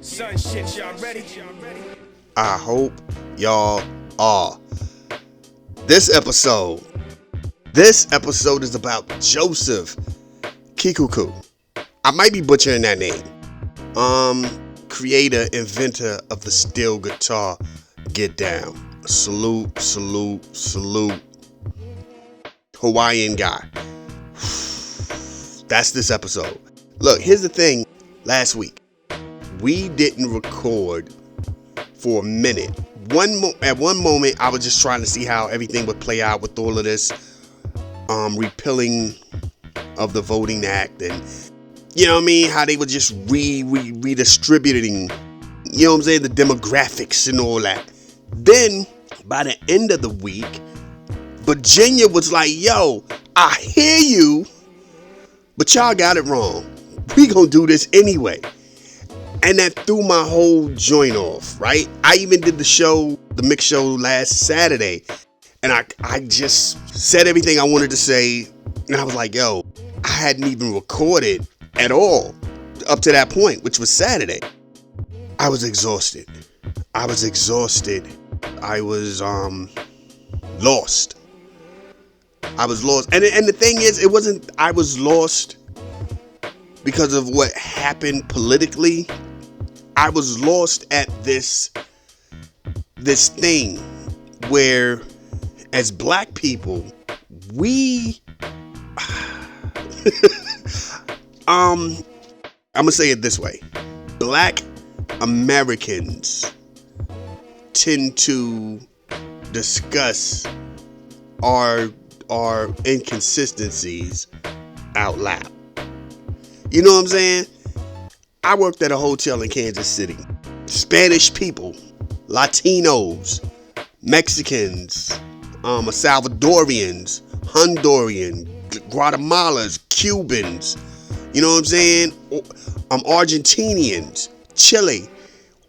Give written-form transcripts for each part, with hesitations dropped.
Son shit, y'all ready? I hope y'all are. This episode is about Joseph Kekuku. I might be butchering that name. Creator, inventor of the steel guitar. Get down. Salute. Hawaiian guy. That's this episode. Look, here's the thing. Last week, we didn't record for a minute. At one moment, I was just trying to see how everything would play out with all of this repealing of the Voting Act, and you know what I mean, how they were just redistributing, you know what I'm saying, the demographics and all that. Then by the end of the week, Virginia was like, yo, I hear you, but y'all got it wrong. We gonna do this anyway. And that threw my whole joint off, right? I even did the mix show last Saturday, and I just said everything I wanted to say, and I was like, yo, I hadn't even recorded at all up to that point, which was Saturday. I was exhausted. I was lost. And the thing is, it wasn't I was lost because of what happened politically. I was lost at this thing where, as black people, we I'm gonna say it this way. Black Americans tend to discuss our inconsistencies out loud. You know what I'm saying? I worked at a hotel in Kansas City. Spanish people, Latinos, Mexicans, Salvadorians, Honduran, Guatemalans, Cubans, you know what I'm saying? Argentinians, Chile,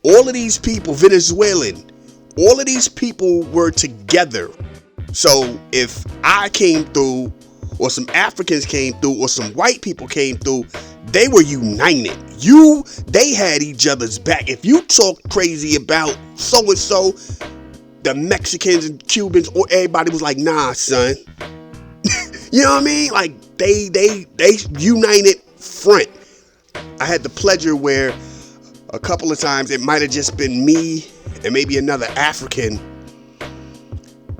all of these people, Venezuelan, all of these people were together. So if I came through, or some Africans came through, or some white people came through, they were united. They had each other's back. If you talk crazy about so-and-so, the Mexicans and Cubans, or everybody was like, nah, son. You know what I mean? Like, they united front. I had the pleasure where a couple of times it might have just been me and maybe another African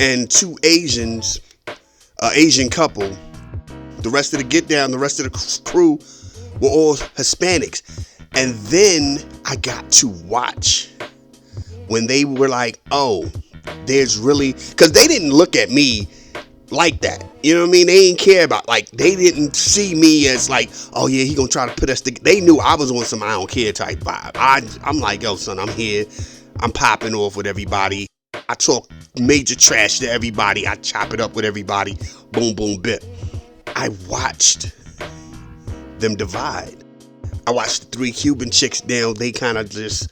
and two Asians, Asian couple. The rest of the crew were all Hispanics. And then I got to watch when they were like, oh, there's really, because they didn't look at me like that. You know what I mean? They didn't care about, like, they didn't see me as like, oh yeah, he gonna try to put us together. They knew I was on some I don't care type vibe. I'm like, yo, son, I'm here. I'm popping off with everybody. I talk major trash to everybody. I chop it up with everybody. Boom, boom, bip. I watched them divide. I watched the three Cuban chicks down. They kind of just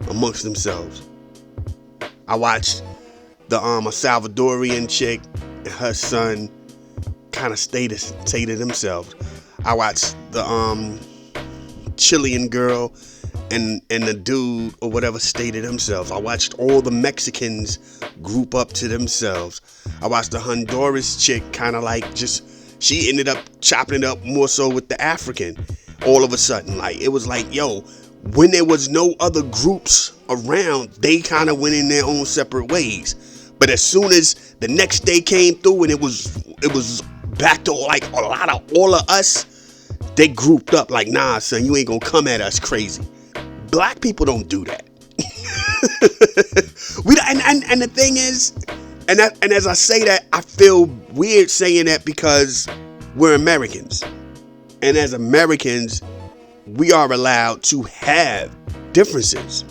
amongst themselves. I watched the a Salvadorian chick and her son kind of stay to themselves. I watched the Chilean girl and the dude or whatever stay to themselves. I watched all the Mexicans group up to themselves. I watched the Honduras chick kind of like she ended up chopping it up more so with the African. All of a sudden, like, it was like, yo, when there was no other groups around, they kind of went in their own separate ways. But as soon as the next day came through and it was back to like a lot of all of us, they grouped up like, nah, son, you ain't gonna come at us crazy. Black people don't do that. And the thing is, and as I say that, I feel weird saying that because we're Americans. And as Americans, we are allowed to have differences.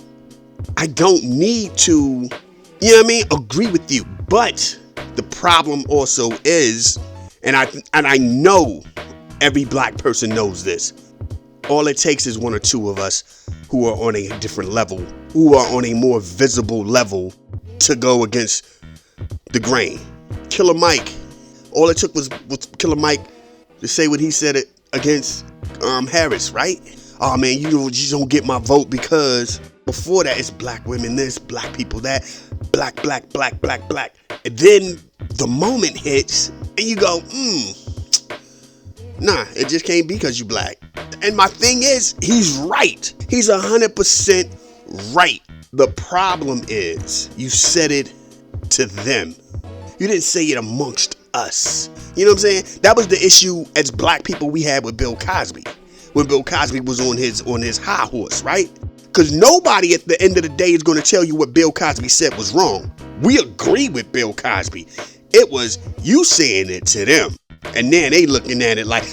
I don't need to, you know what I mean, agree with you. But the problem also is, and I know every black person knows this, all it takes is one or two of us who are on a different level, who are on a more visible level to go against the grain. Killer Mike, all it took was Killer Mike to say what he said against Harris, right? oh man, you don't get my vote because before that it's black women this, black people that, black. And then the moment hits and you go, nah, it just can't be because you black. And my thing is, he's right. He's 100% right. The problem is you said it to them. You didn't say it amongst us. You know what I'm saying? That was the issue as black people we had with Bill Cosby. When Bill Cosby was on his high horse, right? Because nobody at the end of the day is going to tell you what Bill Cosby said was wrong. We agree with Bill Cosby. It was you saying it to them. And then they looking at it like,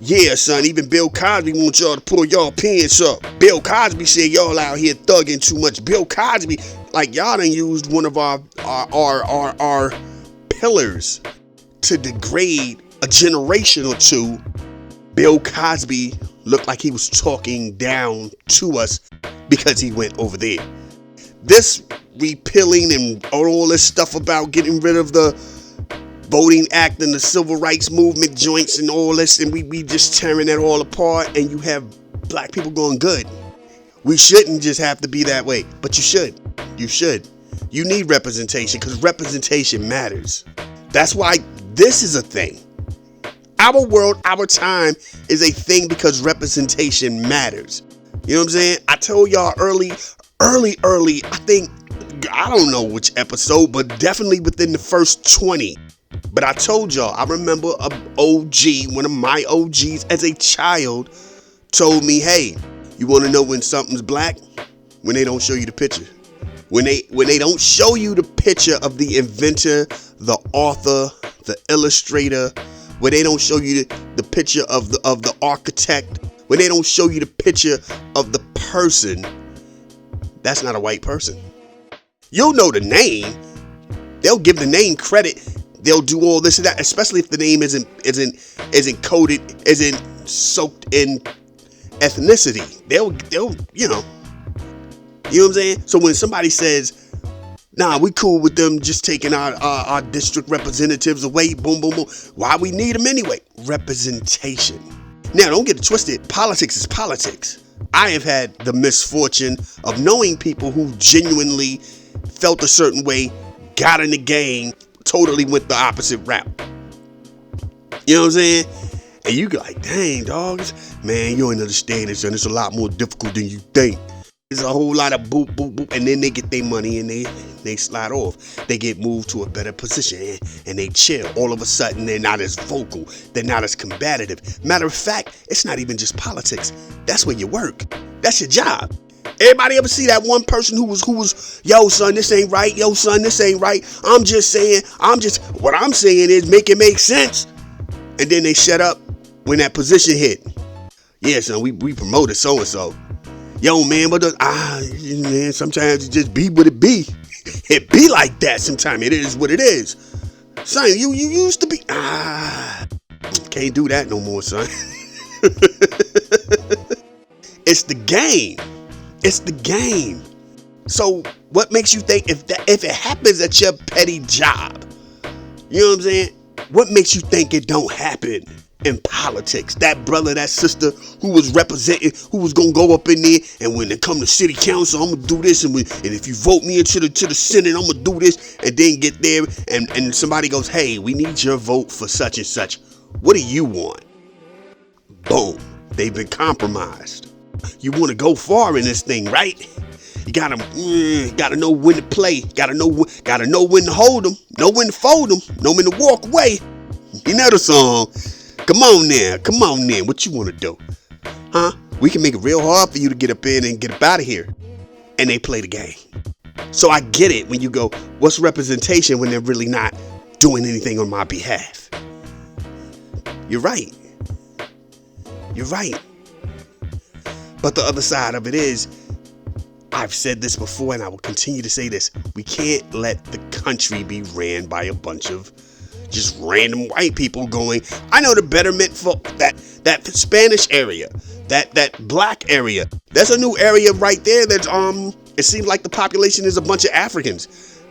yeah, son, even Bill Cosby wants y'all to pull y'all pants up. Bill Cosby said y'all out here thugging too much. Bill Cosby, like y'all done used one of our pillars to degrade a generation or two. Bill Cosby looked like he was talking down to us because he went over there. This repealing and all this stuff about getting rid of the Voting Act and the Civil Rights Movement joints and all this, and we just tearing that all apart, and you have black people going good. We shouldn't just have to be that way, but you should. You need representation because representation matters. That's why this is a thing. Our world, our time is a thing because representation matters. You know what I'm saying? I told y'all early, I think, I don't know which episode, but definitely within the first 20. But I told y'all, I remember a OG, one of my OGs as a child, told me, hey, you want to know when something's black? When they don't show you the picture. When they don't show you the picture of the inventor, the author, the illustrator, when they don't show you the picture of the architect, when they don't show you the picture of the person, that's not a white person. You'll know the name. They'll give the name credit. They'll do all this and that, especially if the name isn't coded, isn't soaked in ethnicity. They'll you know what I'm saying? So when somebody says, nah, we cool with them just taking our district representatives away, boom, boom, boom. Why we need them anyway? Representation. Now, don't get it twisted. Politics is politics. I have had the misfortune of knowing people who genuinely felt a certain way, got in the game, totally went the opposite route. You know what I'm saying? And you go like, dang, dogs, man, you don't understand this, and it's a lot more difficult than you think. There's a whole lot of boop, boop, boop, and then they get their money and they slide off. They get moved to a better position and they chill. All of a sudden, they're not as vocal. They're not as combative. Matter of fact, it's not even just politics. That's where you work. That's your job. Everybody ever see that one person who was, yo, son, this ain't right. Yo, son, this ain't right. What I'm saying is make it make sense. And then they shut up when that position hit. Yeah, son, we promoted so-and-so. Yo, man, but man, sometimes it just be what it be. It be like that sometimes. It is what it is. Son, you used to be, can't do that no more, son. It's the game. It's the game. So what makes you think if it happens at your petty job, you know what I'm saying? What makes you think it don't happen in politics? That brother, that sister who was representing, who was gonna go up in there, and when they come to city council, I'm gonna do this, and if you vote me into the Senate, I'm gonna do this, and then get there, and somebody goes, hey, we need your vote for such and such. What do you want? Boom. They've been compromised. You want to go far in this thing, right? You gotta know when to play. Gotta know when to hold them. Know when to fold them. Know when to walk away. You know the song. Come on now. What you want to do? Huh? We can make it real hard for you to get up in and get up out of here. And they play the game. So I get it when you go, what's representation when they're really not doing anything on my behalf? You're right. But the other side of it is, I've said this before and I will continue to say this. We can't let the country be ran by a bunch of just random white people going, I know the betterment for that Spanish area, that black area. There's a new area right there that's it seems like the population is a bunch of Africans.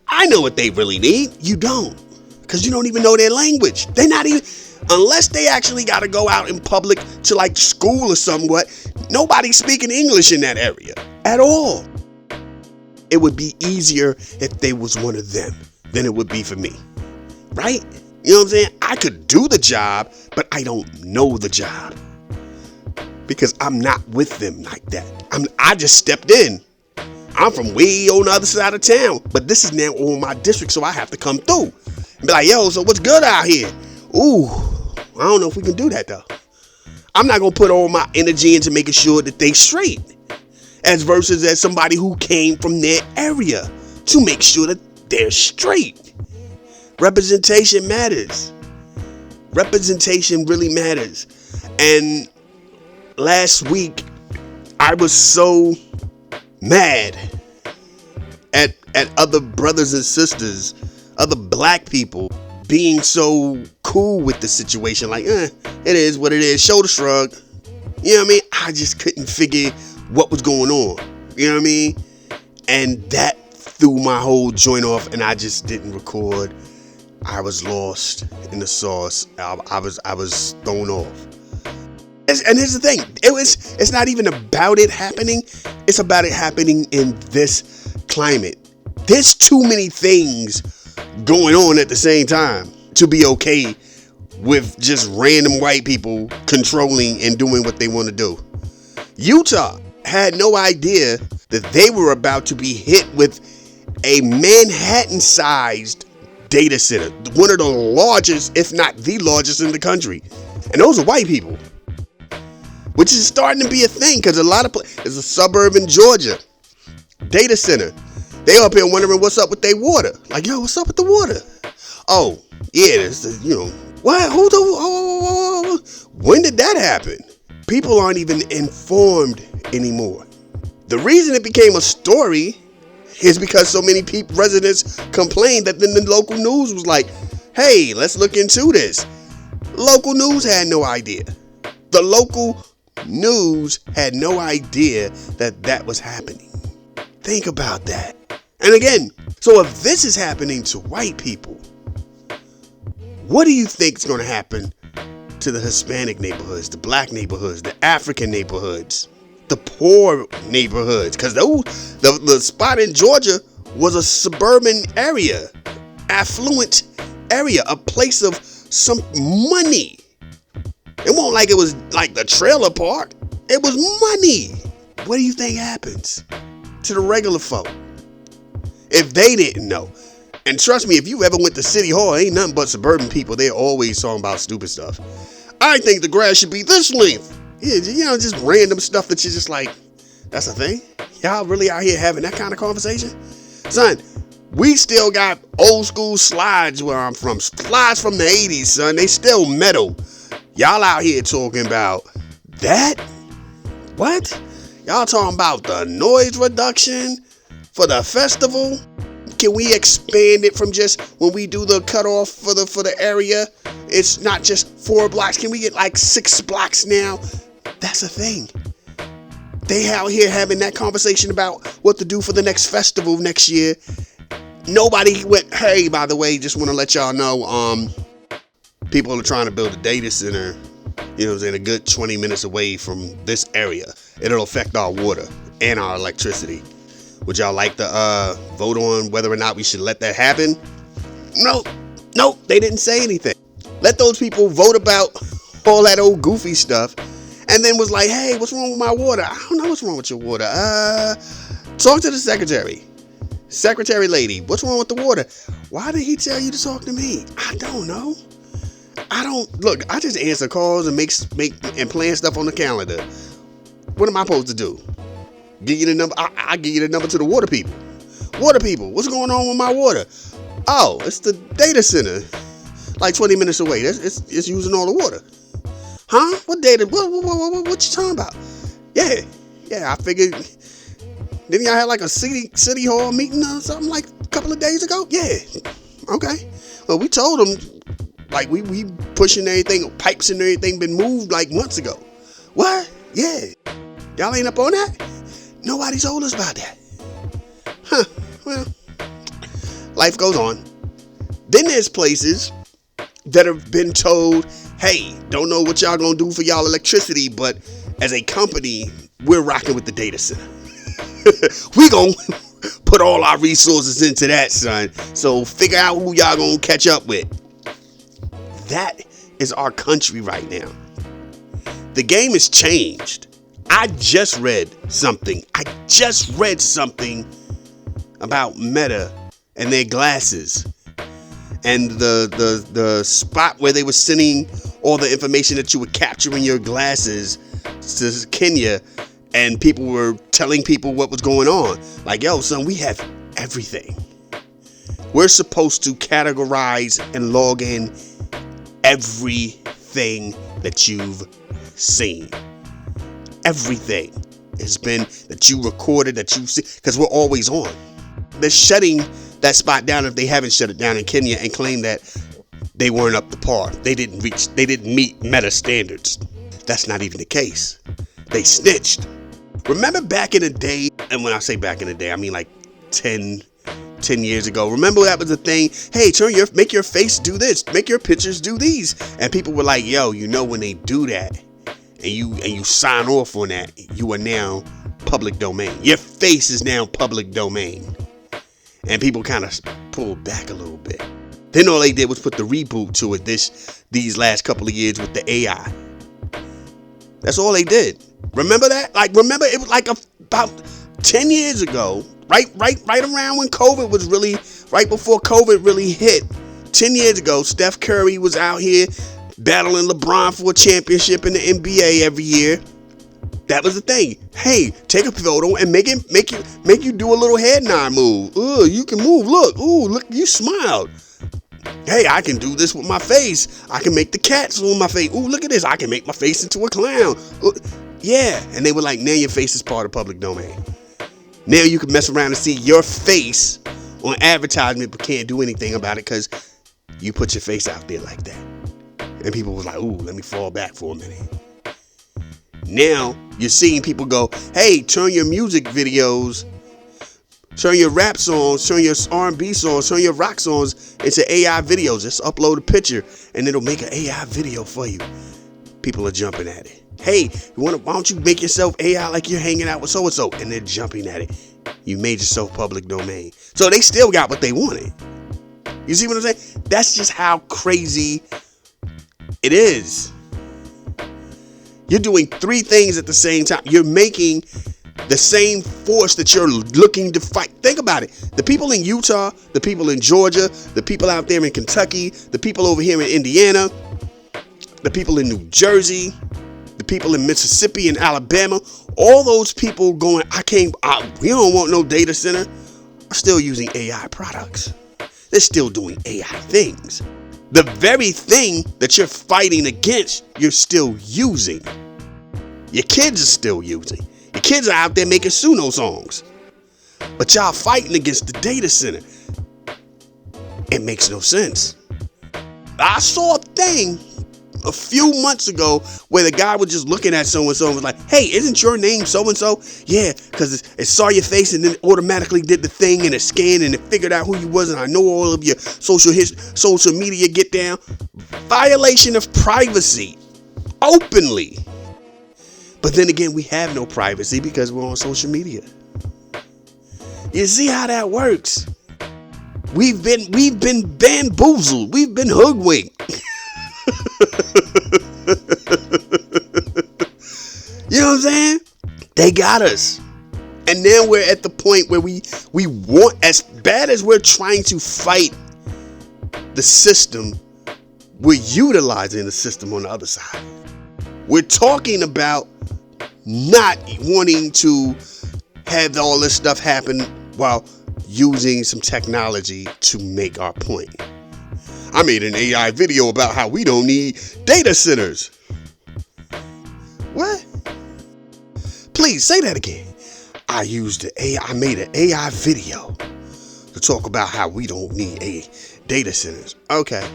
I know what they really need. You don't. Because you don't even know their language. They're not even, unless they actually got to go out in public to like school or somewhat. Nobody's speaking English in that area at all. It would be easier if they was one of them than it would be for me, right? You know what I'm saying? I could do the job, but I don't know the job because I'm not with them like that. I just stepped in. I'm from way on the other side of town, but this is now on my district, so I have to come through and be like, yo, so what's good out here? Ooh, I don't know if we can do that though. I'm not going to put all my energy into making sure that they straight as versus as somebody who came from their area to make sure that they're straight. Representation matters. Representation really matters. And last week, I was so mad at other brothers and sisters, other black people being so cool with the situation. Like, it is what it is. Shoulder shrug. You know what I mean? I just couldn't figure what was going on. You know what I mean? And that threw my whole joint off, and I just didn't record. I was lost in the sauce. I was thrown off. And here's the thing. It's not even about it happening. It's about it happening in this climate. There's too many things going on at the same time to be okay with just random white people controlling and doing what they want to do. Utah had no idea that they were about to be hit with a Manhattan-sized data center, one of the largest, if not the largest in the country. And those are white people, which is starting to be a thing because a lot of it's a suburb in Georgia data center. They up here wondering what's up with their water. Like, yo, what's up with the water? Oh, yeah, what? When did that happen? People aren't even informed anymore. The reason it became a story is because so many residents complained that then the local news was like, hey, let's look into this. Local news had no idea. The local news had no idea that was happening. Think about that. And again, so if this is happening to white people, what do you think is going to happen to the Hispanic neighborhoods, the black neighborhoods, the African neighborhoods, the poor neighborhoods? Because the spot in Georgia was a suburban area, affluent area, a place of some money. It wasn't like it was like the trailer park. It was money. What do you think happens to the regular folk if they didn't know? And trust me, if you ever went to City Hall, ain't nothing but suburban people. They're always talking about stupid stuff. I think the grass should be this length. Yeah, just random stuff that you're just like, that's a thing? Y'all really out here having that kind of conversation? Son, we still got old school slides where I'm from. Slides from the 80s, son. They still metal. Y'all out here talking about that? What? Y'all talking about the noise reduction for the festival? Can we expand it from just when we do the cutoff for the area? It's not just 4 blocks. Can we get like 6 blocks now? That's a thing. They out here having that conversation about what to do for the next festival next year. Nobody went, hey, by the way, just want to let y'all know, people are trying to build a data center, you know what I'm saying, a good 20 minutes away from this area. It'll affect our water and our electricity. Would y'all like to vote on whether or not we should let that happen? Nope, they didn't say anything. Let those people vote about all that old goofy stuff and then was like, hey, what's wrong with my water? I don't know what's wrong with your water. Talk to the secretary. Secretary lady, what's wrong with the water? Why did he tell you to talk to me? I don't know. I just answer calls and make and plan stuff on the calendar. What am I supposed to do? Give you the number? I'll give you the number to the water people. Water people, what's going on with my water? Oh, it's the data center. Like 20 minutes away. It's using all the water. Huh? What data? What you talking about? Yeah, I figured. Didn't y'all have like a city hall meeting or something like a couple of days ago? Yeah. Okay. Well, we told them, like, we pushing everything, pipes and everything been moved like months ago. What? Yeah. Y'all ain't up on that? Nobody told us about that. Huh. Well, life goes on. Then there's places that have been told, hey, don't know what y'all gonna do for y'all electricity, but as a company, we're rocking with the data center. We gonna put all our resources into that, son. So figure out who y'all gonna catch up with. That is our country right now. The game has changed. I just read something about Meta and their glasses, and the spot where they were sending all the information that you would capture in your glasses to Kenya, and people were telling people what was going on. Like, yo, son, we have everything. We're supposed to categorize and log in everything that you've seen. Everything has been that you recorded, that you see, because we're always on. They're shutting that spot down if they haven't shut it down in Kenya, and claim that they weren't up to par. They didn't meet Meta standards. That's not even the case. They snitched. Remember back in the day, and when I say back in the day, I mean like 10 years ago. Remember that was a thing? Hey, make your face do this, make your pictures do these. And people were like, yo, when they do that and you sign off on that, you are now public domain. Your face is now public domain. And people kind of pulled back a little bit. Then all they did was put the reboot to it these last couple of years with the AI. That's all they did. Remember that? Remember it was like about 10 years ago, right around when COVID was really, right before COVID really hit. 10 years ago, Steph Curry was out here battling LeBron for a championship in the NBA every year. That was the thing. Hey, take a photo and make you do a little head nod move. Ooh, you can move. Look. Ooh, look, you smiled. Hey, I can do this with my face. I can make the cats on my face. Ooh, look at this. I can make my face into a clown. Ooh, yeah. And they were like, now your face is part of public domain. Now you can mess around and see your face on advertisement, but can't do anything about it because you put your face out there like that. And people was like, ooh, let me fall back for a minute. Now you're seeing people go, hey, turn your music videos, turn your rap songs, turn your R&B songs, turn your rock songs into AI videos. Just upload a picture and it'll make an AI video for you. People are jumping at it. Hey, why don't you make yourself AI like you're hanging out with so-and-so? And they're jumping at it. You made yourself public domain. So they still got what they wanted. You see what I'm saying? That's just how crazy it is. You're doing three things at the same time. You're making the same force that you're looking to fight. Think about it. The people in Utah, the people in Georgia, the people out there in Kentucky, the people over here in Indiana, the people in New Jersey, the people in Mississippi and Alabama, all those people going, we don't want no data center, are still using AI products. They're still doing AI things. The very thing that you're fighting against, you're still using. Your kids are still using. Your kids are out there making Suno songs. But y'all fighting against the data center. It makes no sense. I saw a thing a few months ago where the guy was just looking at so-and-so and was like, hey, isn't your name so-and-so? Yeah, because it saw your face and then it automatically did the thing and it scanned and it figured out who you was, and I know all of your social media get down. Violation of privacy. Openly. But then again, we have no privacy because we're on social media. You see how that works? We've been bamboozled. We've been hoodwinked. You know what I'm saying? They got us. And now we're at the point where we want, as bad as we're trying to fight the system, we're utilizing the system on the other side. We're talking about not wanting to have all this stuff happen while using some technology to make our point. I made an AI video about how we don't need data centers. What? Please say that again. I made an AI video to talk about how we don't need data centers. Okay.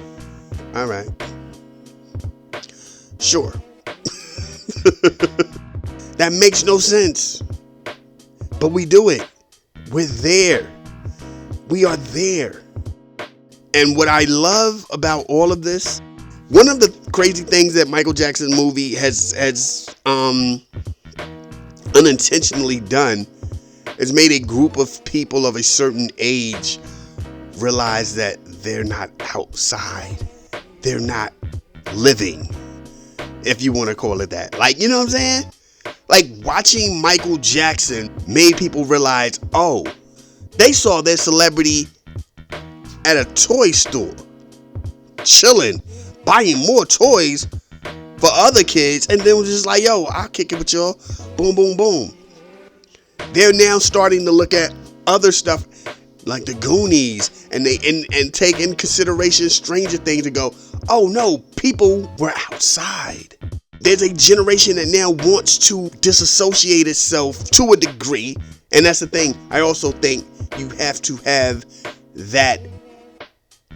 All right. Sure. That makes no sense. But we do it. We're there. We are there. And what I love about all of this, one of the crazy things that Michael Jackson movie has unintentionally done is made a group of people of a certain age realize that they're not outside. They're not living, if you want to call it that. Like, you know what I'm saying? Like, watching Michael Jackson made people realize, oh, they saw their celebrity at a toy store, chilling, buying more toys for other kids, and then was just like, yo, I'll kick it with y'all. Boom, boom, boom. They're now starting to look at other stuff like the Goonies, and they and take in consideration Stranger Things and go, oh no, people were outside. There's a generation that now wants to disassociate itself to a degree, and that's the thing. I also think you have to have that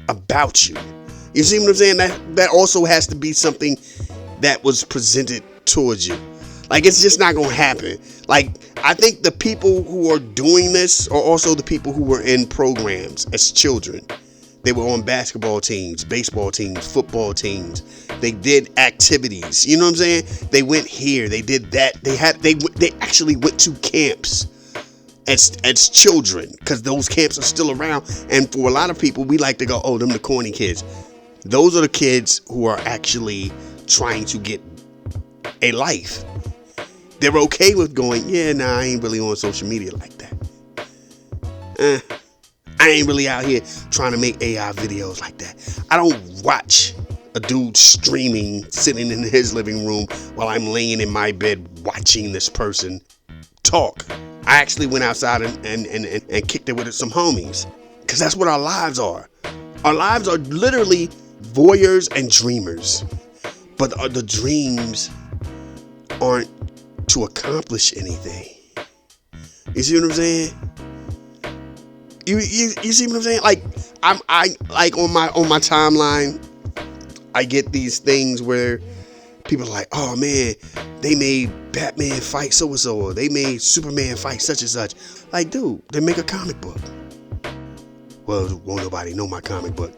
about you. You see what I'm saying? That also has to be something that was presented towards you. Like, it's just not gonna happen. Like, I think the people who are doing this are also the people who were in programs as children. They were on basketball teams, baseball teams, football teams. They did activities. You know what I'm saying? They went here. They did that. They actually went to camps as children, because those camps are still around. And for a lot of people, we like to go, oh, them the corny kids. Those are the kids who are actually trying to get a life. They're okay with going, yeah, nah, I ain't really on social media like that. I ain't really out here trying to make AI videos like that. I don't watch a dude streaming, sitting in his living room while I'm laying in my bed watching this person talk. I actually went outside and kicked it with some homies, because that's what our lives are. Our lives are literally voyeurs and dreamers. But the dreams aren't to accomplish anything. You see what I'm saying? You see what I'm saying? Like, I like on my timeline, I get these things where people are like, oh man, they made Batman fight so and so, or they made Superman fight such and such. Like, dude, they make a comic book. Well, won't nobody know my comic book.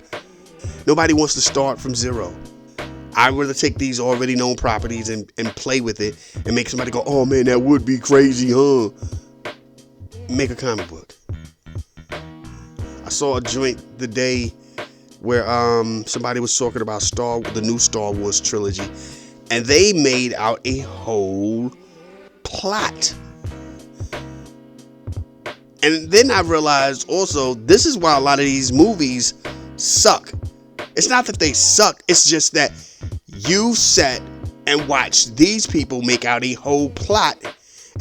Nobody wants to start from zero. I'd rather take these already known properties and play with it and make somebody go, oh man, that would be crazy, huh? Make a comic book. I saw a joint the day where somebody was talking about the new Star Wars trilogy, and they made out a whole plot. And then I realized also, this is why a lot of these movies suck. It's not that they suck, it's just that you sat and watched these people make out a whole plot,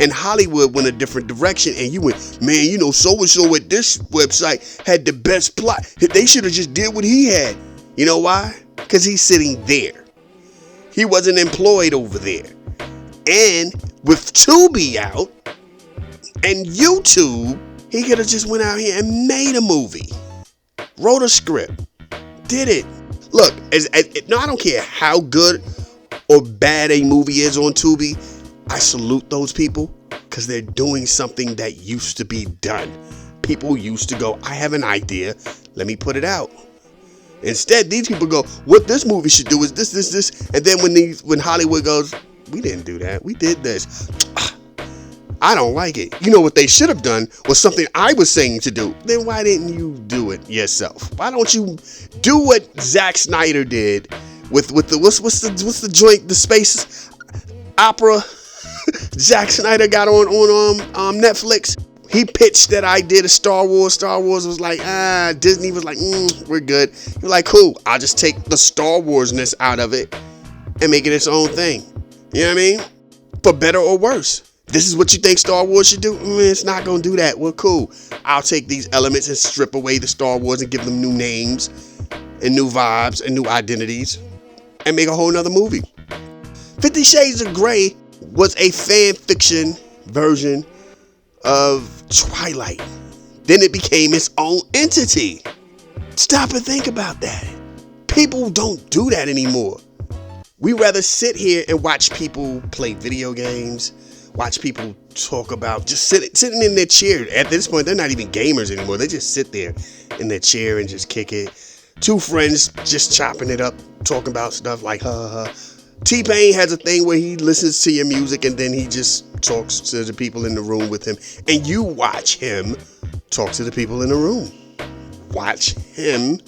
and Hollywood went a different direction, and you went, man, you know, so-and-so at this website had the best plot. They should have just did what he had. You know why? Because he's sitting there. He wasn't employed over there. And with Tubi out and YouTube, he could have just went out here and made a movie. Wrote a script. Did it. Look, no, I don't care how good or bad a movie is on Tubi. I salute those people, because they're doing something that used to be done. People used to go, I have an idea, let me put it out. Instead, these people go, what this movie should do is this. And then when Hollywood goes, we didn't do that, we did this. I don't like it. You know what they should have done was something I was saying to do. Then why didn't you do it yourself? Why don't you do what Zack Snyder did with the what's the joint, the space opera Zack Snyder got on Netflix? He pitched that idea to Star Wars. Star Wars was like, Disney was like, we're good. He was like, cool, I'll just take the Star Wars-ness out of it and make it its own thing. You know what I mean? For better or worse. This is what you think Star Wars should do? It's not going to do that. Well, cool. I'll take these elements and strip away the Star Wars and give them new names and new vibes and new identities and make a whole nother movie. 50 Shades of Grey was a fan fiction version of Twilight. Then it became its own entity. Stop and think about that. People don't do that anymore. We rather sit here and watch people play video games, watch people talk about just sitting in their chair. At this point, they're not even gamers anymore. They just sit there in their chair and just kick it, Two friends just chopping it up, talking about stuff like T-Pain has a thing where he listens to your music and then he just talks to the people in the room with him. And you watch him talk to the people in the room. Watch him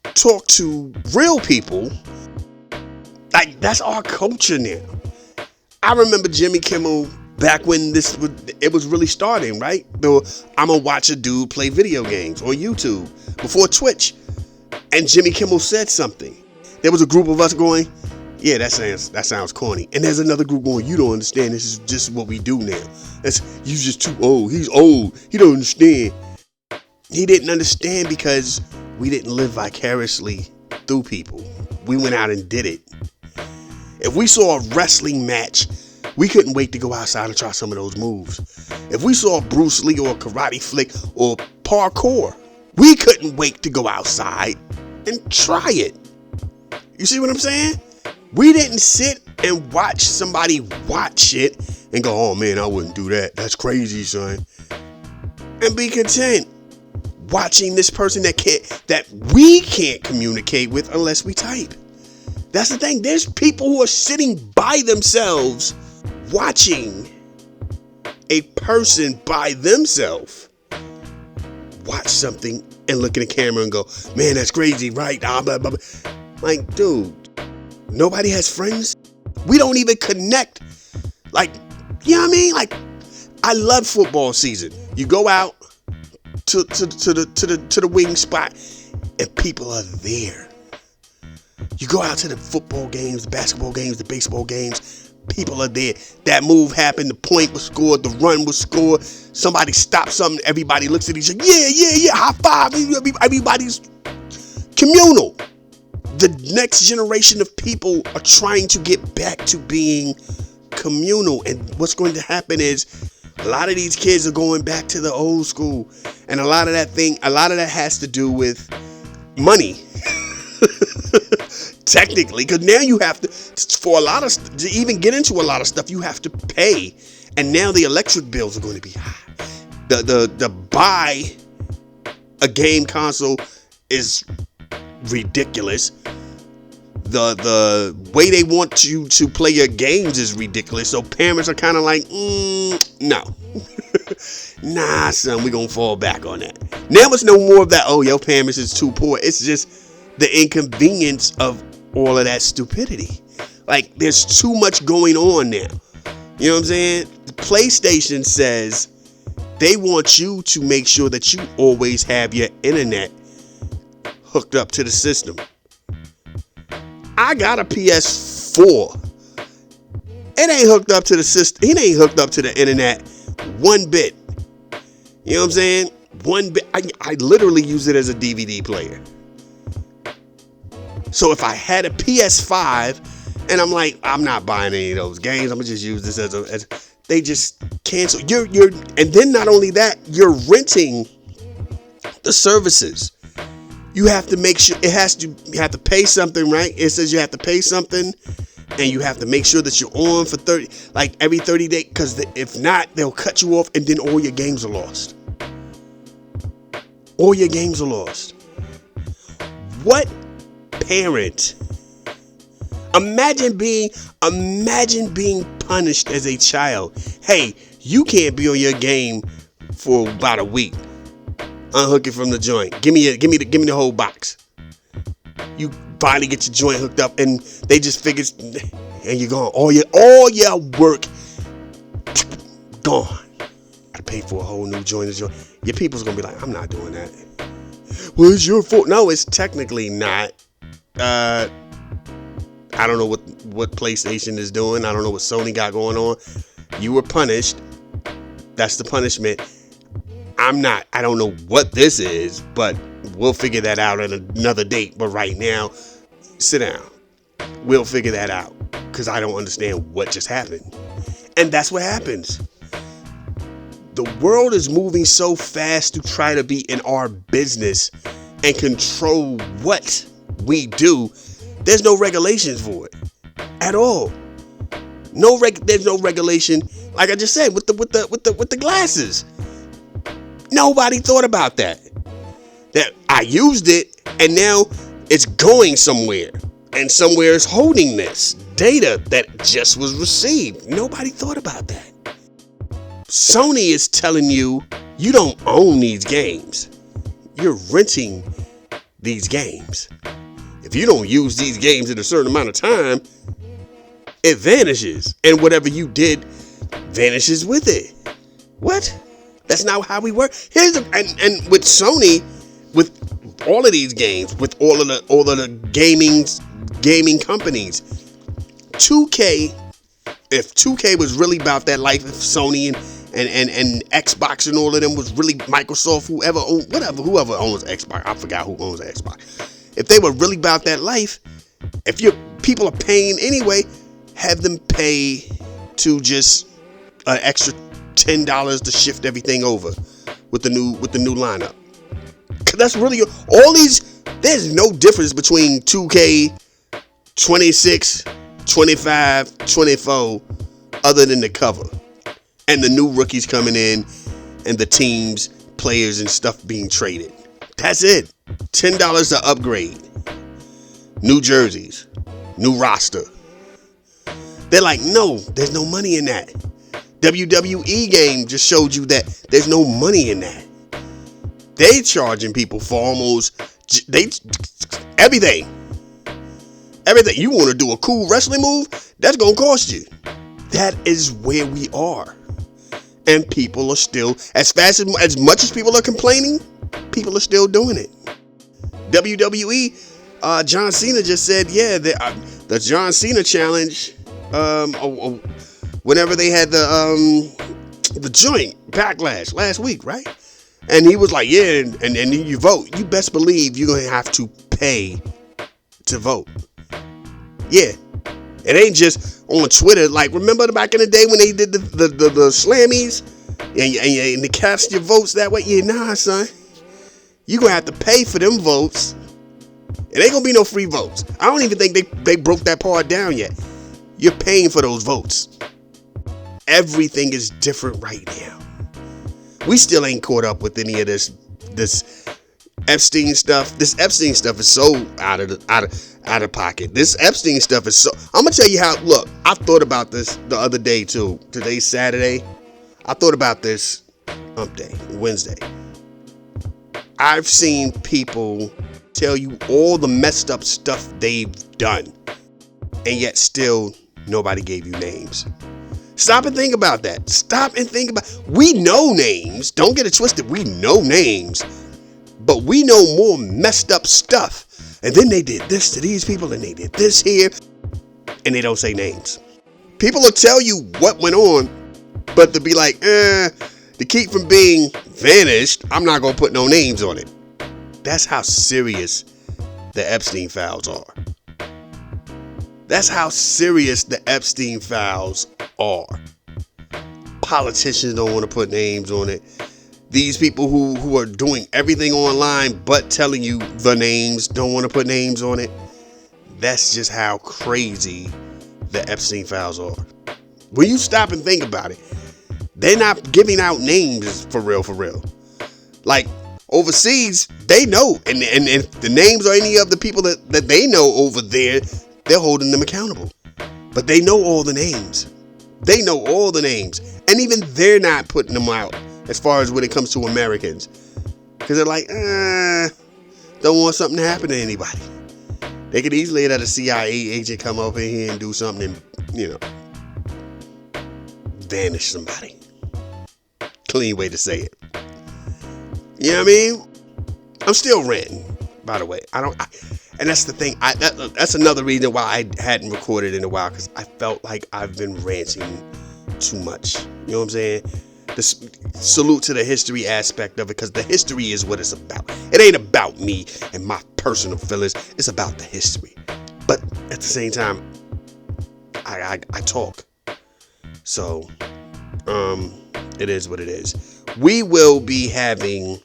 talk to real people. Like, that's our culture now. I remember Jimmy Kimmel back when it was really starting, right? I'm gonna watch a dude play video games on YouTube before Twitch. And Jimmy Kimmel said something. There was a group of us going, yeah, that sounds corny. And there's another group going, you don't understand. This is just what we do now. You just too old. He's old. He don't understand. He didn't understand because we didn't live vicariously through people. We went out and did it. If we saw a wrestling match, we couldn't wait to go outside and try some of those moves. If we saw Bruce Lee or a karate flick or parkour, we couldn't wait to go outside and try it. You see what I'm saying? We didn't sit and watch somebody watch it and go, oh man, I wouldn't do that. That's crazy, son. And be content watching this person that we can't communicate with unless we type. That's the thing. There's people who are sitting by themselves watching a person by themselves watch something and look in the camera and go, man, that's crazy, right? Blah, blah, blah. Like, dude, nobody has friends. We don't even connect. Like, you know what I mean? Like, I love football season. You go out to the wing spot and people are there. You go out to the football games, the basketball games, the baseball games, people are there. That move happened, the point was scored, the run was scored, somebody stopped something, everybody looks at each other, yeah, high five, everybody's communal. The next generation of people are trying to get back to being communal, and what's going to happen is a lot of these kids are going back to the old school, and a lot of that has to do with money. Technically, because now you have to even get into a lot of stuff, you have to pay, and now the electric bills are going to be high. The buy a game console is ridiculous. The way they want you to play your games is ridiculous. So parents are kind of like, no. Nah, son, we're going to fall back on that. Now it's no more of that, oh, your parents is too poor. It's just the inconvenience of all of that stupidity. Like, there's too much going on now. You know what I'm saying? The PlayStation says they want you to make sure that you always have your internet hooked up to the system. I got a PS4. It ain't hooked up to the system. It ain't hooked up to the internet one bit. You know what I'm saying? One bit. I literally use it as a DVD player. So if I had a PS5 and I'm like, I'm not buying any of those games, I'm gonna just use this as they just cancel. And then not only that, you're renting the services. You have to make sure you have to pay something, right? It says you have to pay something, and you have to make sure that you're on for every 30 days, because if not, they'll cut you off, and then all your games are lost. All your games are lost. What parent? Imagine being punished as a child. Hey, you can't be on your game for about a week. Unhook it from the joint. Give me the whole box. You finally get your joint hooked up, and they just figure, and you're gone. All your work gone. I pay for a whole new joint. Your people's gonna be like, I'm not doing that. Well, it's your fault. No, it's technically not. I don't know what PlayStation is doing. I don't know what Sony got going on. You were punished. That's the punishment. I don't know what this is, but we'll figure that out at another date. But right now, sit down. We'll figure that out, because I don't understand what just happened. And that's what happens. The world is moving so fast to try to be in our business and control what we do. There's no regulations for it at all. There's no regulation. Like I just said, with the glasses. Nobody thought about that. that I used it and now it's going somewhere. And somewhere is holding this data that just was received. Nobody thought about that. Sony is telling you, you don't own these games. You're renting these games. If you don't use these games in a certain amount of time, it vanishes. And whatever you did vanishes with it. What? That's not how we work. And with Sony, with all of these games, with all of the gaming companies, 2K, if 2K was really about that life, if Sony and Xbox and all of them was really Microsoft, whoever owns Xbox, I forgot who owns Xbox. If they were really about that life, if your people are paying anyway, have them pay to just an extra $10 to shift everything over with the new lineup. Cause that's really all these. There's no difference between 2K 26, 25, 24, other than the cover and the new rookies coming in and the teams, players, and stuff being traded. That's it. $10 to upgrade. New jerseys, new roster. They're like, no, there's no money in that. WWE game just showed you that there's no money in that. They charging people for almost everything. Everything. You want to do a cool wrestling move? That's going to cost you. That is where we are. And people are still, as much as people are complaining, people are still doing it. WWE, John Cena just said, yeah, the John Cena challenge, whenever they had the joint backlash last week, right? And he was like, yeah, and then you vote. You best believe you're going to have to pay to vote. Yeah. It ain't just on Twitter. Like, remember back in the day when they did the slammies and they cast your votes that way? Yeah, nah, son. You're going to have to pay for them votes. It ain't going to be no free votes. I don't even think they broke that part down yet. You're paying for those votes. Everything is different right now. We still ain't caught up with any of this Epstein stuff. This Epstein stuff is so out of pocket. This Epstein stuff is so. I'm gonna tell you how. Look, I thought about this the other day too. Today's Saturday. I thought about this Wednesday. I've seen people tell you all the messed up stuff they've done, and yet still nobody gave you names. Stop and think about that. Stop and think about. We know names. Don't get it twisted. We know names. But we know more messed up stuff. And then they did this to these people and they did this here. And they don't say names. People will tell you what went on. But to be like, to keep from being vanished, I'm not going to put no names on it. That's how serious the Epstein files are. That's how serious the Epstein files are. Politicians don't want to put names on it. These people who are doing everything online but telling you the names don't want to put names on it. That's just how crazy the Epstein files are. When you stop and think about it, they're not giving out names for real. Like overseas, they know. And if the names are any of the people that they know over there, they're holding them accountable. But they know all the names. They know all the names. And even they're not putting them out as far as when it comes to Americans. Because they're like, don't want something to happen to anybody. They could easily let a CIA agent come over here and do something and, vanish somebody. Clean way to say it. You know what I mean? I'm still ranting, by the way. And that's the thing. That's another reason why I hadn't recorded in a while, because I felt like I've been ranting too much. You know what I'm saying? Salute to the history aspect of it, because the history is what it's about. It ain't about me and my personal feelings. It's about the history. But at the same time, I talk. So, it is what it is. We will be having.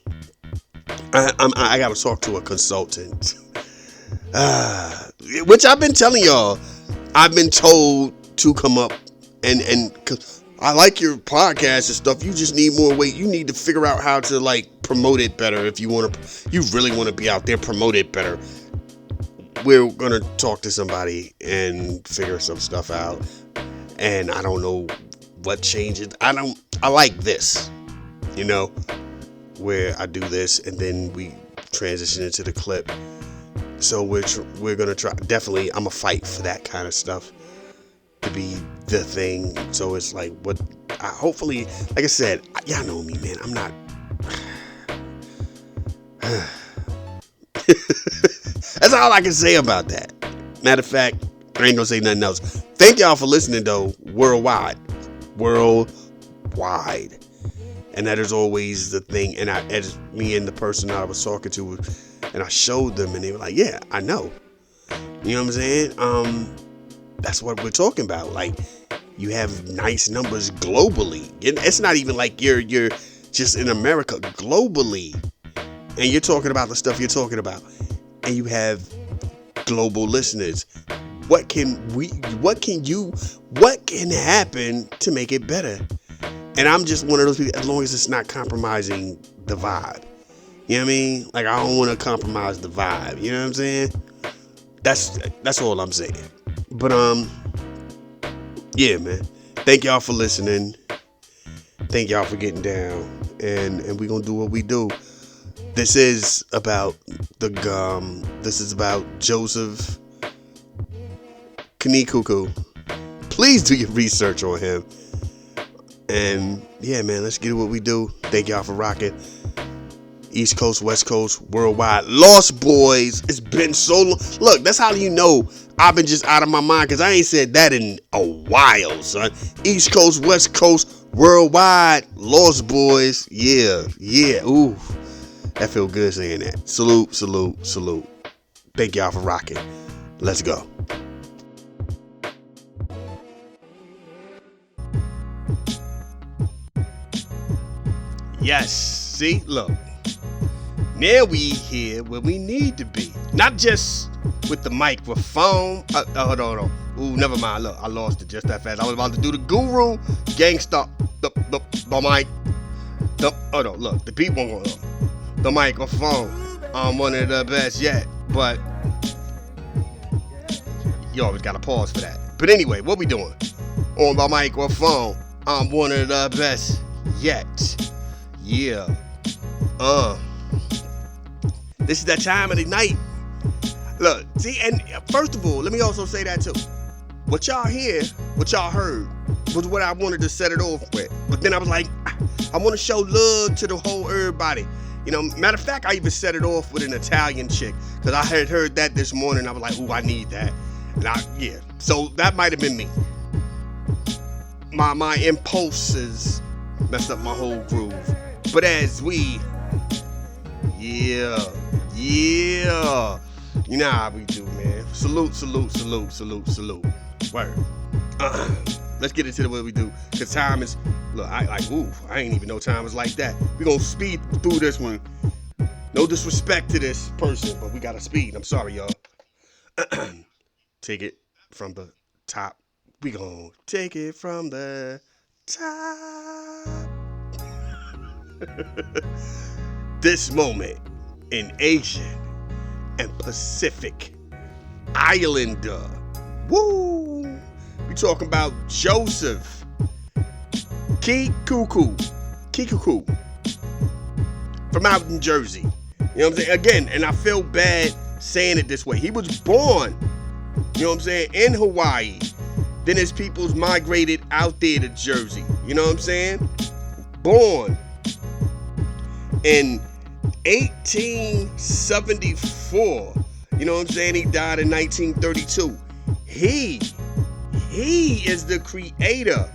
I got to talk to a consultant. Which I've been telling y'all, I've been told to come up and I like your podcast and stuff. You just need more weight. You need to figure out how to like promote it better. If you really want to be out there, promote it better. We're gonna talk to somebody and figure some stuff out. And I don't know what changes. I like this, where I do this and then we transition into the clip. So we're gonna try. Definitely, I'm a fight for that kind of stuff to be the thing. So it's like hopefully, like I said, y'all know me, man. I'm not. That's all I can say about that. Matter of fact, I ain't gonna say nothing else. Thank y'all for listening though, worldwide. And that is always the thing. And as me and the person I was talking to, and I showed them, and they were like, yeah, I know. You know what I'm saying? That's what we're talking about. Like, you have nice numbers globally. It's not even like you're just in America, globally. And you're talking about the stuff you're talking about. And you have global listeners. What can happen to make it better? And I'm just one of those people, as long as it's not compromising the vibe. You know what I mean? Like, I don't want to compromise the vibe. You know what I'm saying? That's all I'm saying. But, yeah, man. Thank y'all for listening. Thank y'all for getting down. And we're going to do what we do. This is about this is about Joseph Kekuku. Please do your research on him. And yeah, man, let's get what we do. Thank y'all for rocking. East Coast, West Coast, worldwide. Lost Boys. It's been so long. Look, that's how you know I've been just out of my mind, because I ain't said that in a while, son. East Coast, West Coast, worldwide. Lost Boys. Yeah. Ooh. That feel good saying that. Salute. Thank y'all for rocking. Let's go. Yes. See, look. Now we here where we need to be. Not just with the microphone. Hold on. Ooh, never mind. Look, I lost it just that fast. I was about to do the guru gangsta. The mic. Hold on. Look, the people going on. The microphone. I'm one of the best yet. But you always gotta pause for that. But anyway, what we doing? On the microphone. I'm one of the best yet. Yeah. This is that time of the night. Look, see, and first of all, let me also say that too. What y'all heard, was what I wanted to set it off with. But then I was like, I want to show love to the whole everybody. Matter of fact, I even set it off with an Italian chick, because I had heard that this morning. I was like, ooh, I need that. And so that might have been me. My impulses messed up my whole groove. But as we, yeah. You know how we do, man. Salute. Word. Let's get into what we do. Because time is, look, I ain't even know time was like that. We're going to speed through this one. No disrespect to this person, but we got to speed. I'm sorry, y'all. Take it from the top. We going to take it from the top. This moment in Asian and Pacific Islander. Woo! We talking about Joseph Kekuku from out in Jersey. You know what I'm saying? Again, and I feel bad saying it this way. He was born, you know what I'm saying, in Hawaii. Then his peoples migrated out there to Jersey. You know what I'm saying? Born in 1874. You know what I'm saying? He died in 1932. He is the creator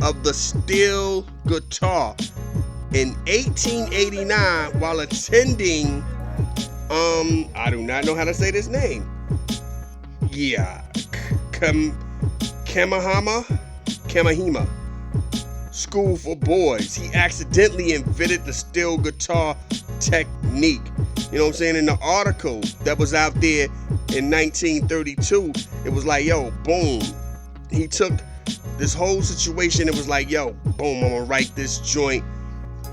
of the steel guitar in 1889 while attending, I do not know how to say this name. Yeah, Kamahima School for Boys. He accidentally invented the steel guitar technique. You know what I'm saying? In the article that was out there in 1932, it was like, yo, boom. He took this whole situation, it was like, yo, boom, I'm gonna write this joint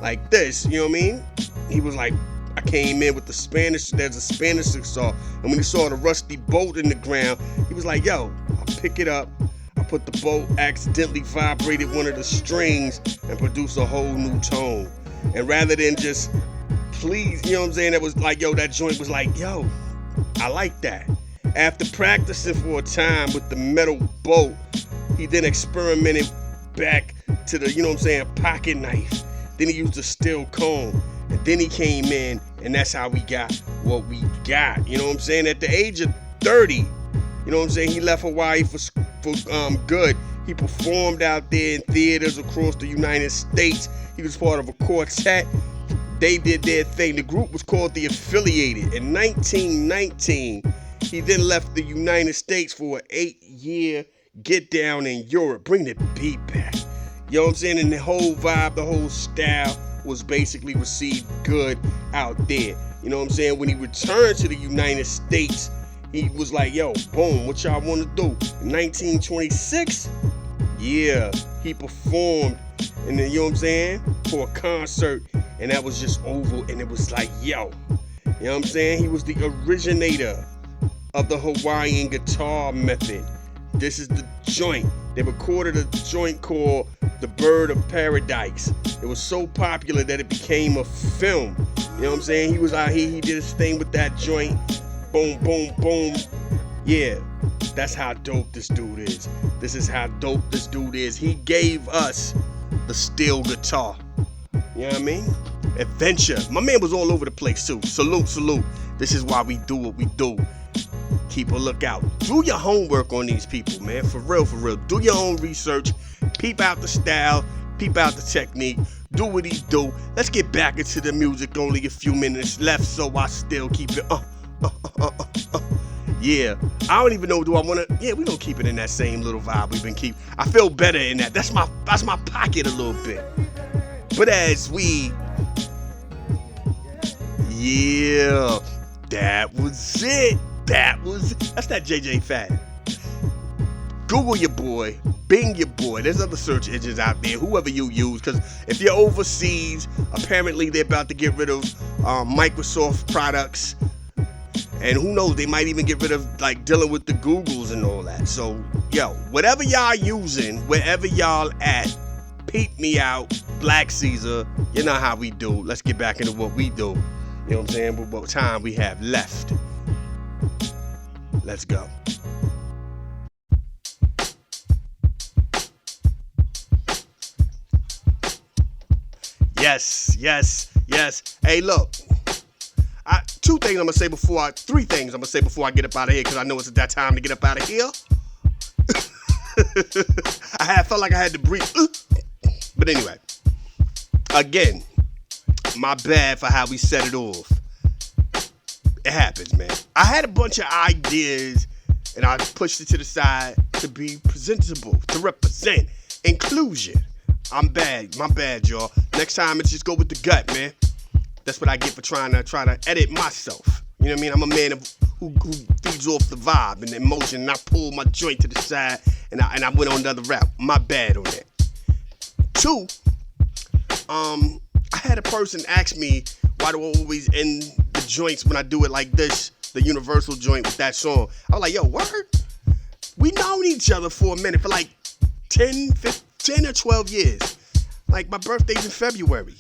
like this, you know what I mean? He was like, I came in with the Spanish, there's a Spanish saw, and when he saw the rusty bolt in the ground, he was like, yo, I'll pick it up, I put the bolt, accidentally vibrated one of the strings, and produced a whole new tone. And rather than just please, you know what I'm saying, that was like, yo, that joint was like, yo, I like that. After practicing for a time with the metal bolt, he then experimented back to the, you know what I'm saying, pocket knife. Then he used a steel comb. And then he came in, and that's how we got what we got. You know what I'm saying? At the age of 30, you know what I'm saying, he left Hawaii for good. He performed out there in theaters across the United States. He was part of a quartet. They did their thing. The group was called The Affiliated. In 1919, he then left the United States for an 8-year get down in Europe. Bring the beat back. You know what I'm saying? And the whole vibe, the whole style was basically received good out there. You know what I'm saying? When he returned to the United States, he was like, yo, boom, what y'all want to do? In 1926, yeah, he performed, and then, you know what I'm saying, for a concert, and that was just over, and it was like, yo, you know what I'm saying? He was the originator of the Hawaiian guitar method. This is the joint. They recorded a joint called The Bird of Paradise. It was so popular that it became a film. You know what I'm saying? He was out here, he did his thing with that joint. Boom, boom, boom. Yeah, that's how dope this dude is. This is how dope this dude is. He gave us the steel guitar. You know what I mean? Adventure. My man was all over the place too. Salute, salute. This is why we do what we do. Keep a lookout. Do your homework on these people, man. For real, for real. Do your own research. Peep out the style. Peep out the technique. Do what he do. Let's get back into the music. Only a few minutes left, so I still keep it. Yeah. I don't even know. Do I want to? Yeah, we gonna keep it in that same little vibe we've been keeping. I feel better in that. That's my pocket a little bit. But as we, yeah, that was it. That's that JJ Fat. Google your boy, Bing your boy. There's other search engines out there, whoever you use, because if you're overseas, apparently they're about to get rid of Microsoft products, and who knows, they might even get rid of like dealing with the Googles and all that. So, yo, whatever y'all using, wherever y'all at, peep me out, Black Caesar. You know how we do. Let's get back into what we do. You know what I'm saying? With what time we have left. Let's go. Yes. Hey, look. Three things I'm gonna say before I get up out of here, because I know it's that time to get up out of here. I felt like I had to breathe. But anyway, again, my bad for how we set it off. It happens, man. I had a bunch of ideas, and I pushed it to the side to be presentable, to represent inclusion. I'm bad. My bad, y'all. Next time, it's just go with the gut, man. That's what I get for trying to edit myself. You know what I mean? I'm a man who feeds off the vibe and the emotion, and I pulled my joint to the side, and I went on another route. My bad on that. 2, I had a person ask me, why do I always end the joints when I do it like this, the universal joint with that song? I was like, yo, word? We known each other for a minute, for like 10 or 12 years. Like, my birthday's in February.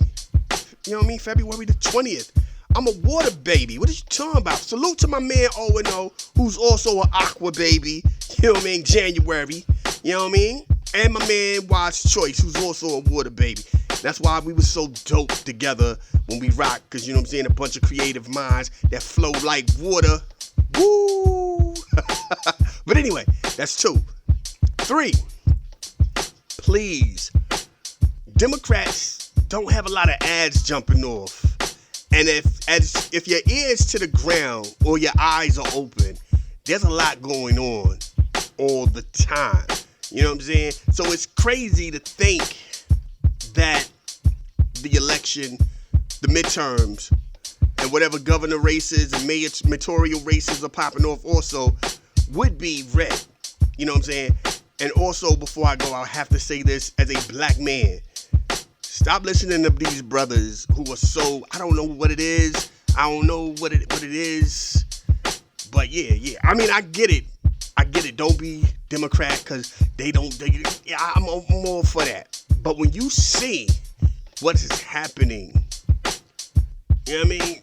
You know what I mean? February the 20th. I'm a water baby. What are you talking about? Salute to my man O&O, who's also an aqua baby. You know what I mean? January. You know what I mean? And my man Wise Choice, who's also a water baby. That's why we were so dope together when we rock, because, you know what I'm saying, a bunch of creative minds that flow like water. Woo! But anyway, that's 2. 3, please, Democrats don't have a lot of ads jumping off. And if your ears to the ground or your eyes are open, there's a lot going on all the time. You know what I'm saying? So it's crazy to think that the election, the midterms, and whatever governor races and mayoral races are popping off also would be red. You know what I'm saying? And also, before I go, I have to say this as a black man. Stop listening to these brothers who are so, I don't know what it is. I don't know what it is. But yeah. I mean, I get it. Don't be Democrat because I'm all for that. But when you see what is happening, you know what I mean?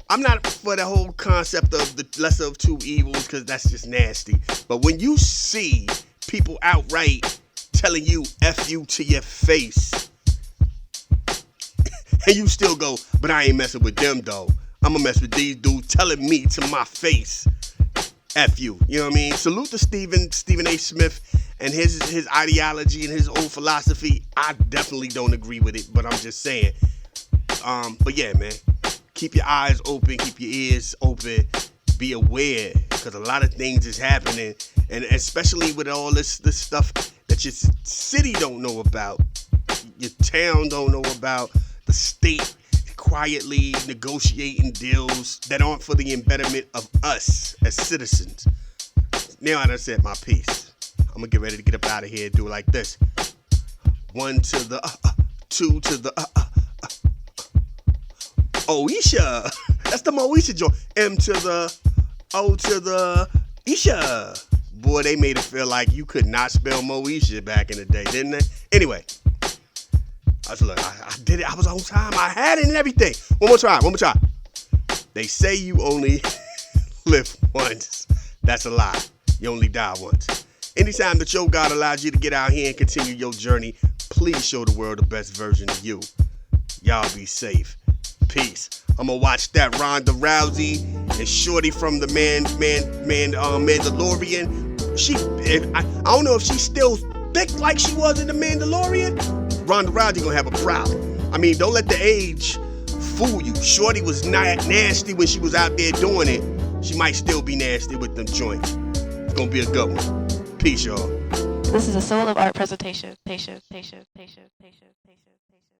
I'm not for the whole concept of the lesser of two evils because that's just nasty. But when you see people outright telling you F you to your face, and you still go, but I ain't messing with them though. I'm gonna mess with these dudes telling me to my face, F you. You know what I mean? Salute to Stephen A. Smith and his ideology and his old philosophy. I definitely don't agree with it, but I'm just saying. But yeah, man, keep your eyes open, keep your ears open, be aware, because a lot of things is happening, and especially with all this stuff that your city don't know about, your town don't know about, the state quietly negotiating deals that aren't for the betterment of us as citizens. Now I done said my piece. I'm gonna get ready to get up out of here and do it like this. 1 to the 2 to the Oisha. That's the Moesha joint. M to the O to the Isha. Boy, they made it feel like you could not spell Moesha back in the day, didn't they? Anyway, I did it. I was on time. I had it and everything. One more try. They say you only live once. That's a lie. You only die once. Anytime that your God allows you to get out here and continue your journey, please show the world the best version of you. Y'all be safe. Peace. I'm gonna watch that Ronda Rousey and Shorty from the Mandalorian. I don't know if she's still thick like she was in the Mandalorian. Ronda Rousey gonna have a problem. I mean, don't let the age fool you. Shorty was not nasty when she was out there doing it. She might still be nasty with them joints. It's gonna be a good one. Peace, y'all. This is a Soul of Art presentation.